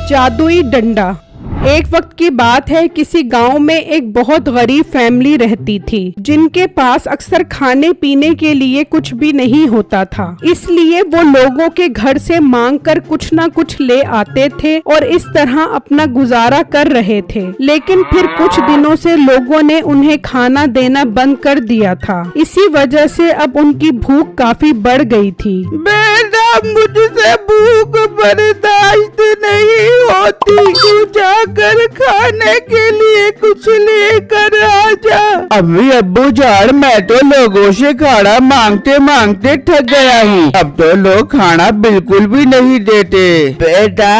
जादुई डंडा। एक वक्त की बात है, किसी गांव में एक बहुत गरीब फैमिली रहती थी जिनके पास अक्सर खाने पीने के लिए कुछ भी नहीं होता था। इसलिए वो लोगों के घर से मांग कर कुछ न कुछ ले आते थे और इस तरह अपना गुजारा कर रहे थे। लेकिन फिर कुछ दिनों से लोगों ने उन्हें खाना देना बंद कर दिया था। इसी वजह से अब उनकी भूख काफी बढ़ गई थी। बेटा, मुझसे भूख बर्दाश्त नहीं होती, तू जाकर खाने के लिए कुछ लेकर आ जा। अम्मी अब्बू जान, मैं तो लोगों से खाना मांगते मांगते थक गया हूँ। अब तो लोग खाना बिल्कुल भी नहीं देते। बेटा,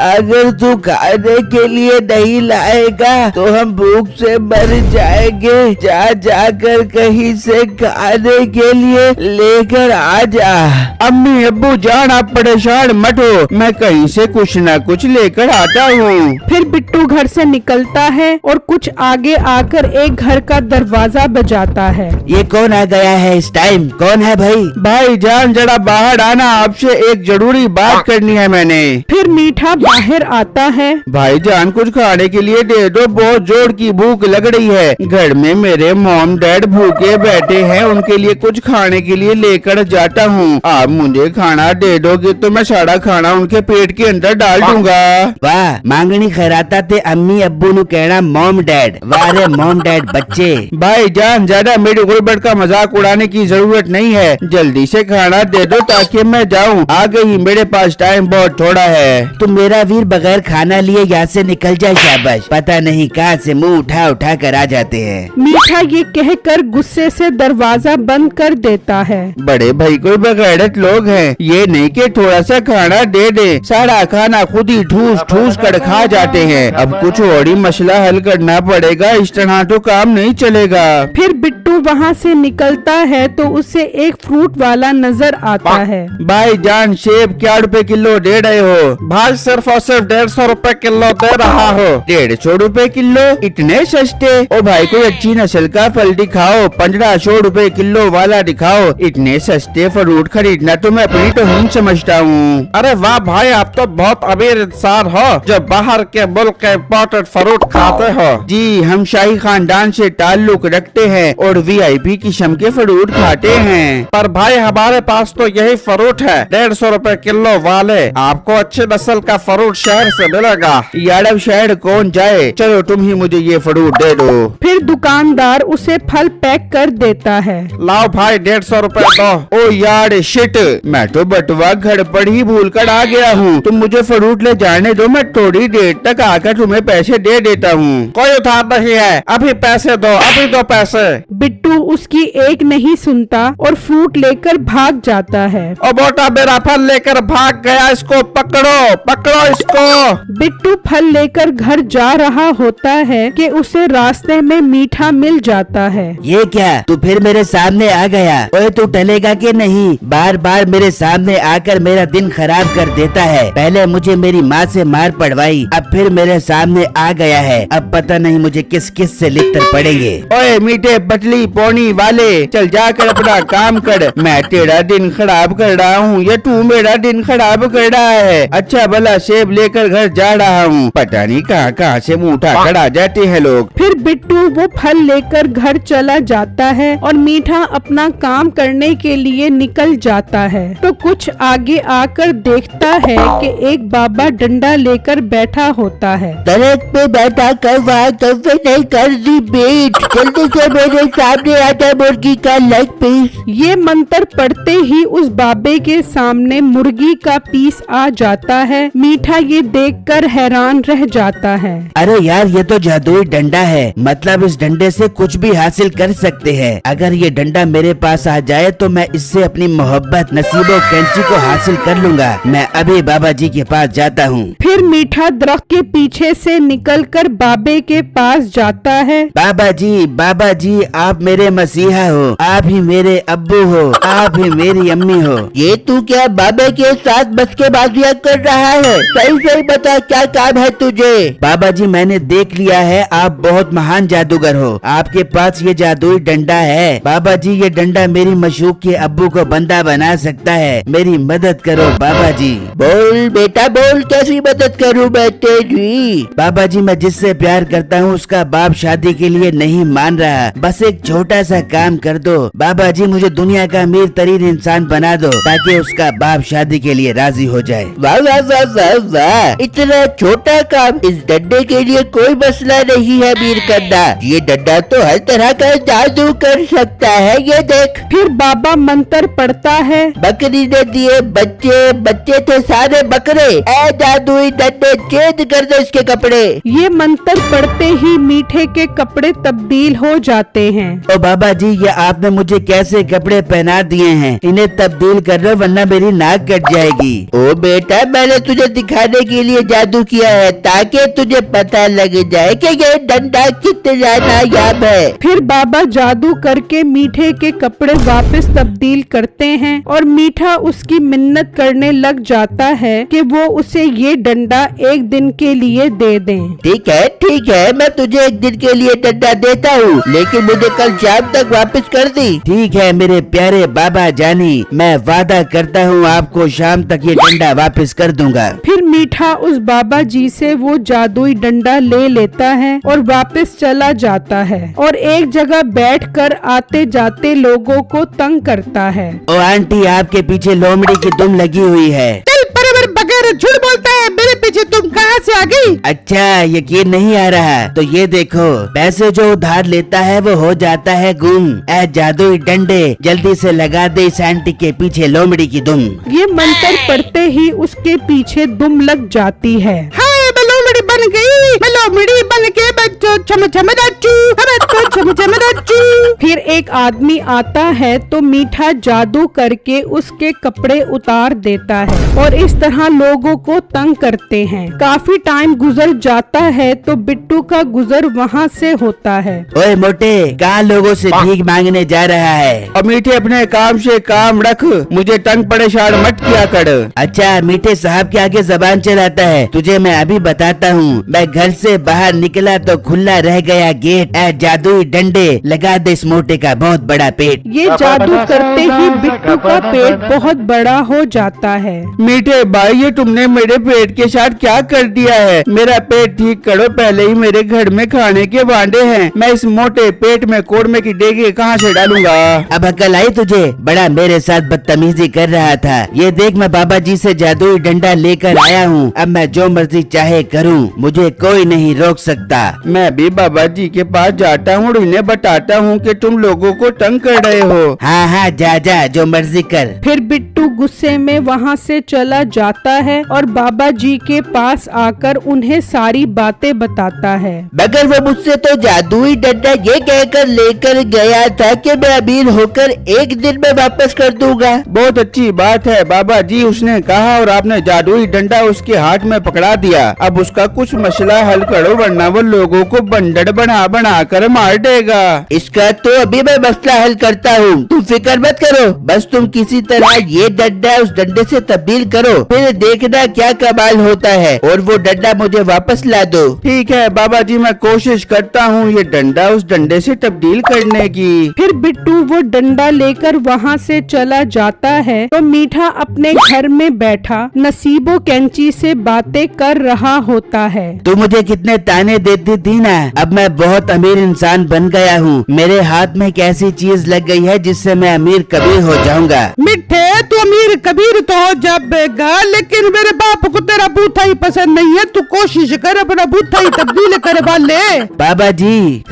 अगर तू खाने के लिए नहीं लाएगा तो हम भूख से मर जाएंगे। जा जाकर कहीं से खाने के लिए लेकर आ जा। अम्मी अब्बू जान, आप परेशान मत हो, मैं कहीं से कुछ न कुछ लेकर आता हूँ। फिर बिट्टू घर से निकलता है और कुछ आगे आकर एक घर का दरवाजा बजाता है। ये कौन आ गया है इस टाइम? कौन है भाई? भाई जान, जरा बाहर आना, आपसे एक जरूरी बात करनी है मैंने। फिर मीठा बाहर आता है। भाई जान, कुछ खाने के लिए दे दो, बहुत जोर की भूख लग रही है। घर में मेरे मॉम डैड भूखे बैठे हैं, उनके लिए कुछ खाने के लिए लेकर जाता हूँ। आप मुझे खाना दे दोगे तो मैं सारा खाना उनके पेट के अंदर डाल दूंगा। वाह, मांगनी खैराता थे अम्मी अब्बू नु कहना मॉम डैड। वाह रे मॉम डैड बच्चे। भाई जान, ज्यादा मेरी गुर्बत का मजाक उड़ाने की जरूरत नहीं है, जल्दी से खाना दे दो ताकि मैं जाऊँ। आगे ही मेरे पास टाइम बहुत थोड़ा है। तुम मेरा वीर बगैर खाना लिए यहाँ से निकल जाए, शाबाश। पता नहीं कहाँ से मुंह उठा उठा कर आ जाते हैं। मीठा ये कहकर गुस्से से दरवाजा बंद कर देता है। बड़े भाई कोई बगैरत लोग हैं, ये नहीं कि थोड़ा सा खाना दे दे, सारा खाना खुद ही ठूस ठूस कर खा जाते हैं। अब कुछ और ही मसला हल करना पड़ेगा, इस तरह तो काम नहीं चलेगा। फिर बिट्टू वहाँ से निकलता है तो उसे एक फ्रूट वाला नजर आता है। भाई जान, सेब क्या रुपए किलो दे रहे हो? भाई सिर्फ और सिर्फ 150 रुपए किलो दे रहा हो। 150 रुपए किलो? इतने सस्ते? ओ भाई, कोई अच्छी नस्ल का फल दिखाओ, 1500 रुपए किलो वाला दिखाओ। इतने सस्ते फ्रूट खरीदना तो मैं अपनी तौहीन समझता हूँ। अरे वाह भाई, आप तो बहुत अमीर इंसान हो जो बाहर के मुल्क के इम्पोर्टेड फ्रूट खाते हो। जी, हम शाही खानदान से ताल्लुक रखते हैं और VIP किस्म के फ्रूट खाते हैं। पर भाई, हमारे पास तो यही फ्रूट है 150 रुपए किलो वाले। आपको अच्छे नस्ल का फ्रूट शहर से मिलेगा। यार अब शहर कौन जाए, चलो तुम ही मुझे ये फ्रूट दे दो। फिर दुकानदार उसे फल पैक कर देता है। लाओ भाई, 150 रुपए दो। ओ यार शिट, मैं तो बटुआ घर पर ही भूल कर आ गया हूँ। तुम मुझे फ्रूट ले जाने दो, मैं थोड़ी देर तक आकर तुम्हें पैसे दे देता हूँ। कोई उधार नहीं है, अभी पैसे दो, अभी दो पैसे। बिट्टू उसकी एक नहीं सुनता और फ्रूट लेकर भाग जाता है। ओ बेटा, मेरा फल लेकर भाग गया, इसको पकड़ो, पकड़ो इसको। बिट्टू फल लेकर घर जा रहा होता है कि उसे रास्ते में मीठा मिल जाता है। ये क्या, तू फिर मेरे सामने आ गया? ओए, तू टलेगा कि नहीं? बार बार मेरे सामने आकर मेरा दिन खराब कर देता है। पहले मुझे मेरी माँ से मार पड़वाई, अब फिर मेरे सामने आ गया है। अब पता नहीं मुझे किस किस से लिखकर पड़ेंगे। ओए मीठे पतली पौनी वाले, चल जाकर अपना काम कर। मैं तेरा दिन खराब कर रहा हूँ, ये तू मेरा दिन खराब कर रहा है। अच्छा भला सेब लेकर घर जा रहा हूँ, पता नहीं कहाँ कहाँ से मुँह उठा कर आ जाते हैं लोग। फिर बिट्टू वो फल लेकर घर चला जाता है और मीठा अपना काम करने के लिए निकल जाता है। तो कुछ आगे आकर देखता है कि एक बाबा डंडा लेकर बैठा होता है। दरख्त पे बैठा कर वहाँ कभी नहीं कर दी बेट, जल्दी से मेरे सामने आता मुर्गी का लेग पीस। ये मंत्र पढ़ते ही उस बाबे के सामने मुर्गी का पीस आ जाता है। मीठा ये देखकर हैरान रह जाता है। अरे यार, ये तो जादुई डंडा है, मतलब इस डंडे से कुछ भी हासिल कर सकते हैं। अगर ये डंडा मेरे पास आ जाए तो मैं इससे अपनी मोहब्बत, नसीबों, कैंची को हासिल कर लूंगा। मैं अभी बाबा जी के पास जाता हूँ। फिर मीठा दरख्त के पीछे से निकलकर बाबे के पास जाता है। बाबा बाबा जी आप मेरे मसीहा हो, आप ही मेरे अब्बू हो, आप ही मेरी अम्मी हो। ये तू क्या बाबा के साथ बचकेबाजियां कर रहा है? सही सही बता क्या काम है तुझे? बाबा जी मैंने देख लिया है आप बहुत महान जादूगर हो, आपके पास ये जादुई डंडा है। बाबा जी ये डंडा मेरी मशूक के अब्बू को बंदा बना सकता है, मेरी मदद करो बाबा जी। बोल बेटा बोल, कैसी मदद करूं मैं तेरी? बाबा जी मैं जिससे प्यार करता हूँ उसका बाप शादी के लिए नहीं मान रहा, बस एक छोटा सा काम कर दो बाबा जी, मुझे दुनिया का अमीर तरीन इंसान बना दो ताकि उसका बाप शादी के लिए राजी हो जाए। वाह वाह वाह वाह वाह, इतना छोटा काम, इस डंडे के लिए कोई मसला नहीं है अमीर करना, ये डंडा तो हर तरह का जादू कर सकता है, ये देख। फिर बाबा मंत्र पढ़ता है। बकरी ने दिए बच्चे, बच्चे थे सारे बकरे, ऐ जादुई डंडे छेद कर दे इसके कपड़े। ये मंत्र पढ़ते ही मीठे के कपड़े तब्दील हो जाते हैं। ओ बाबा जी ये आपने मुझे कैसे कपड़े पहना दिए हैं, इन्हें तब्दील कर लो वरना मेरी नाक कट जाएगी। ओ बेटा मैंने तुझे दिखाने के लिए जादू किया है ताकि तुझे पता लग जाए कि ये डंडा कितना नायाब है। फिर बाबा जादू करके मीठे के कपड़े वापस तब्दील करते हैं और मीठा उसकी मिन्नत करने लग जाता है कि वो उसे ये डंडा एक दिन के लिए दे दें। ठीक है मैं तुझे एक दिन के लिए डंडा देता हूँ, लेकिन मुझे कल शाम तक वापस कर दी। ठीक है मेरे प्यारे बाबा जानी, मैं वादा करता हूँ आपको शाम तक ये डंडा वापस कर दूंगा। फिर मीठा उस बाबा जी से वो जादुई डंडा ले लेता है और वापस चला जाता है और एक जगह बैठकर आते जाते लोगों को तंग करता है। ओ आंटी आपके पीछे लोमड़ी की दुम लगी हुई है। बगैर झूठ बोलता है, मेरे पीछे तुम कहाँ से आ गई? अच्छा यकीन नहीं आ रहा तो ये देखो, पैसे जो उधार लेता है वो हो जाता है गुम। ऐ जादुई डंडे जल्दी से लगा दे इस आंटी के पीछे लोमड़ी की दुम। ये मंत्र पढ़ते ही उसके पीछे दुम लग जाती है। मैं लोमड़ी बन गई, मैं लोमड़ी बन के बच्चों छम छम नाचू, बच्चों छम छम नाचू। फिर एक आदमी आता है तो मीठा जादू करके उसके कपड़े उतार देता है और इस तरह लोगों को तंग करते हैं। काफी टाइम गुजर जाता है तो बिट्टू का गुजर वहाँ से होता है। ओए मोटे कहाँ लोगों से भीख मांगने जा रहा है? और मीठे अपने काम से काम रख, मुझे तंग परेशान मत किया कर। अच्छा मीठे साहब के आगे जबान चलाता है, तुझे मैं अभी बताता हूँ। मैं घर से बाहर निकला तो खुला रह गया गेट। ऐ जादुई डंडे लगा दे इस मोटे का बहुत बड़ा पेट। ये जादू करते ही बिट्टू का पेट बहुत बड़ा हो जाता है। मीठे भाई ये तुमने मेरे पेट के साथ क्या कर दिया है? मेरा पेट ठीक करो, पहले ही मेरे घर में खाने के वांडे हैं। मैं इस मोटे पेट में कोड़मे की डेगे कहाँ से डालूंगा? अब अकल आई तुझे? बड़ा मेरे साथ बदतमीजी कर रहा था। ये देख मैं बाबा जी से जादुई डंडा लेकर आया हूँ, अब मैं जो मर्जी चाहे करूँ, मुझे कोई नहीं रोक सकता। मैं भी बाबा जी के पास जाता हूँ, इन्हें बताता हूँ कि तुम लोगों को तंग कर रहे हो। हाँ जा जो मर्जी कर। फिर बिट्टू गुस्से में वहाँ से चला जाता है और बाबा जी के पास आकर उन्हें सारी बातें बताता है। मगर वो मुझसे तो जादुई डंडा ये कहकर लेकर गया था कि मैं अमीर होकर एक दिन में वापस कर दूंगा। बहुत अच्छी बात है बाबा जी, उसने कहा और आपने जादुई डंडा उसके हाथ में पकड़ा दिया। अब उसका कुछ मसला हल करो वरना वो लोगों को बंदर बना कर मार देगा। इसका तो अभी मैं मसला हल करता हूँ, तुम फिक्र मत करो। बस तुम किसी तरह ये डंडा उस डंडे से तब्दील करो, फिर देखना क्या कमाल होता है और वो डंडा मुझे वापस ला दो। ठीक है बाबा जी, मैं कोशिश करता हूँ ये डंडा उस डंडे से तब्दील करने की। फिर बिट्टू वो डंडा लेकर वहाँ से चला जाता है तो मीठा अपने घर में बैठा नसीबो कैंची से बातें कर रहा होता है। तू मुझे कितने ताने देती थी ना, अब मैं बहुत अमीर इंसान बन गया हूँ। मेरे हाथ में एक ऐसी चीज लग गई है जिससे मैं अमीर कबीर हो जाऊंगा। मिठे तू अमीर कबीर तो हो जाएगा, लेकिन मेरे बाप को तेरा बूथा ही पसंद नहीं है। तू कोशिश कर अपना बूथा ही तब्दील करवा ले। बाबा जी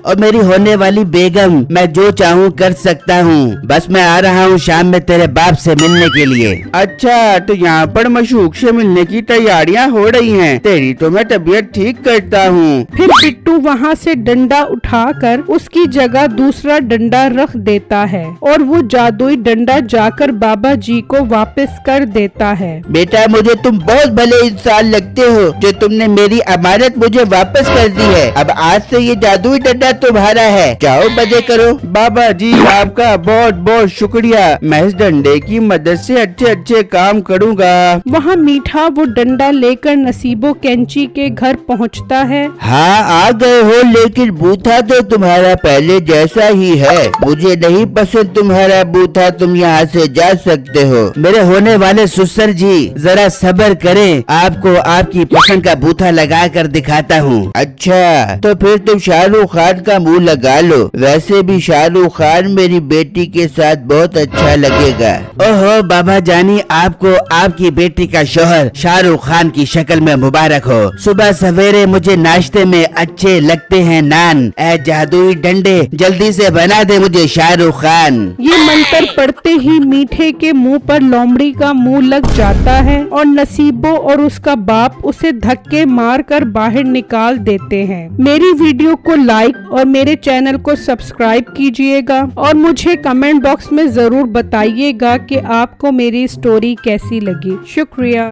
और मेरी होने वाली बेगम, मैं जो चाहूँ कर सकता हूँ। बस मैं आ रहा हूँ शाम में तेरे बाप से मिलने के लिए। अच्छा तो यहाँ पर मशूक से मिलने की तैयारियाँ हो रही हैं। तेरी तो मैं तबीयत ठीक करता हूँ। फिर बिट्टू वहाँ से डंडा उठाकर उसकी जगह दूसरा डंडा रख देता है और वो जादुई डंडा जाकर बाबा जी को वापस कर देता है। बेटा मुझे तुम बहुत भले इंसान लगते हो जो तुमने मेरी अमानत मुझे वापस कर दी है। अब आज से ये जादुई डंडा तुम्हारा है, जाओ मजे करो। बाबा जी आपका बहुत बहुत शुक्रिया, मैं इस डंडे की मदद से अच्छे अच्छे काम करूँगा। वहाँ मीठा वो डंडा लेकर नसीबो कैंची के घर पहुँचता है। हाँ आ गए हो, लेकिन बूथा तो तुम्हारा पहले जैसा ही है। मुझे नहीं पसंद तुम्हारा बूथा, तुम यहाँ से जा सकते हो। मेरे होने वाले सुसर जी जरा सब्र करें, आपको आपकी पसंद का बूथा लगा कर दिखाता हूँ। अच्छा तो फिर तुम शाहरुख खान का मुंह लगा लो, वैसे भी शाहरुख खान मेरी बेटी के साथ बहुत अच्छा लगेगा। ओहो बाबा जानी, आपको आपकी बेटी का शौहर शाहरुख खान की शक्ल में मुबारक हो। सुबह सवेरे मुझे नाश्ते में अच्छे लगते हैं नान। ऐ जादुई डंडे जल्दी से बना दे मुझे शाहरुख खान। ये मंत्र पढ़ते ही मीठे के मुंह पर लोमड़ी का मुंह लग जाता है और नसीबो और उसका बाप उसे धक्के मार कर बाहर निकाल देते हैं। मेरी वीडियो को लाइक और मेरे चैनल को सब्सक्राइब कीजिएगा और मुझे कमेंट बॉक्स में जरूर बताइएगा कि आपको मेरी स्टोरी कैसी लगी। शुक्रिया।